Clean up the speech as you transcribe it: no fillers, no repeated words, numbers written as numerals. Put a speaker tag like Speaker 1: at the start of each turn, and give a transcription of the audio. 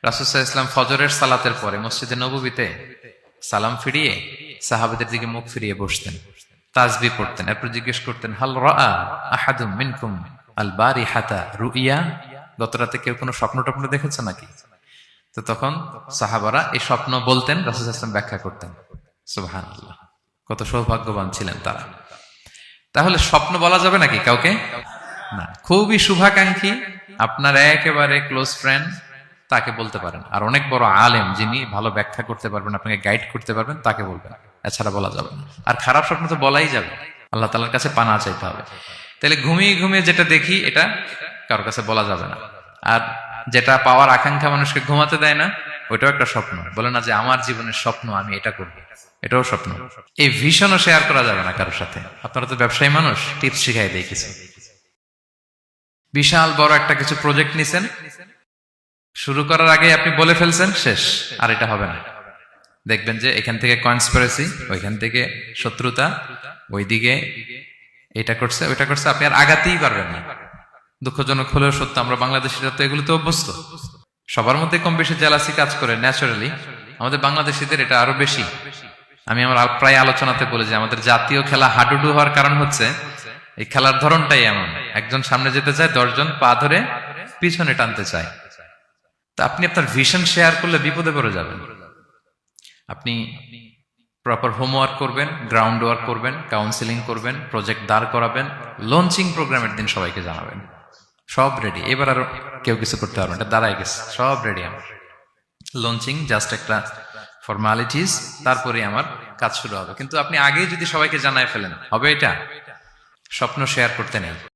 Speaker 1: রাসূল সাল্লাল্লাহু আলাইহি ওয়াসাল্লাম ফজরের সালাতের পরে মসজিদে নববীতে সালাম ফিরিয়ে সাহাবাদের দিকে মুখ ফিরিয়ে বসতেন, তাসবিহ পড়তেন, এরপর জিজ্ঞেস করতেন, হাল রাআ আহাদুম মিনকুম আল বারিহাতা রুইয়া, গত রাতে কেউ কোনো স্বপ্ন টপ্ন দেখেছে নাকি? তো তখন সাহাবারা এই স্বপ্ন বলতেন, রাসূল সাল্লাল্লাহু আলাইহি ওয়াসাল্লাম ব্যাখ্যা করতেন। সুবহানাল্লাহ, কত সৌভাগ্যবান ছিলেন তারা। তাহলে স্বপ্ন বলা যাবে নাকি কাউকে? না। খুবই শুভাকাঙ্ক্ষী, আপনার একেবারে ক্লোজ ফ্রেন্ড, তাকে বলতে পারেন। আর অনেক বড় আলেম যিনি ভালো ব্যাখ্যা করতে পারবেন, আপনাকে গাইড করতে পারবেন, তাকে বলবেন, এছাড়া বলা যাবে না। আর খারাপ স্বপ্ন তো বলাই যাবে, আল্লাহ তাআলার কাছে পানা চাইতে হবে। তাহলে ঘুমিয়ে ঘুমিয়ে যেটা দেখি এটা কারোর কাছে বলা যাবে না। আর যেটা পাওয়ার আকাঙ্ক্ষা মানুষকে ঘুমাতে দেয় না, ওইটাও একটা স্বপ্ন। বলে না যে আমার জীবনের স্বপ্ন আমি এটা করবো, এটাও স্বপ্ন। এই ভিশনও শেয়ার করা যাবে না কারোর সাথে। আপনারা তো ব্যবসায়ী মানুষ, টিপস শিখাই দেয় কিছু। বিশাল বড় একটা কিছু প্রজেক্ট নিছেন, শুরু করার আগে আপনি বলে ফেলছেন, শেষ, আর এটা হবে না। দেখবেন যে এখান থেকে কনস্পিরেসি, ওইখান থেকে শত্রুতা, ওইদিকে এটা করছে ওইটা করছে, আপনি আর আগাতেই পারবেন না। দুঃখজনক হলেও সত্য, আমরা বাংলাদেশিরা তো এগুলোতে অভ্যস্ত। সবার মধ্যে কম বেশি জেলাসি কাজ করে ন্যাচারালি, আমাদের বাংলাদেশিদের এটা আরো বেশি। আমি আমার প্রায় আলোচনাতে বলি যে আমাদের জাতীয় খেলা হাডুডু হওয়ার কারণ হচ্ছে এই খেলার ধরনটাই এমন, একজন সামনে যেতে চায়, 10 জন পা ধরে পিছনে টানতে চায়। তা আপনি আপনার ভিশন শেয়ার করলে বিপদে পড়ে যাবেন। আপনি প্রপার হোমওয়ার্ক করবেন, গ্রাউন্ড ওয়ার্ক করবেন, কাউন্সিলিং করবেন, প্রজেক্ট দাঁড় করাবেন, লঞ্চিং প্রোগ্রামের দিন সবাইকে জানাবেন। সব রেডি, এবার আর কেউ কিছু করতে পারবেন, এটা দাঁড়ায় গেছে, সব রেডি আমার। লঞ্চিং জাস্ট একটা ফর্মালিটিস, তারপরে আমার কাজ শুরু হবে। কিন্তু আপনি আগেই যদি সবাইকে জানায় ফেলেন, হবে এটা? স্বপ্ন শেয়ার করতে নেই।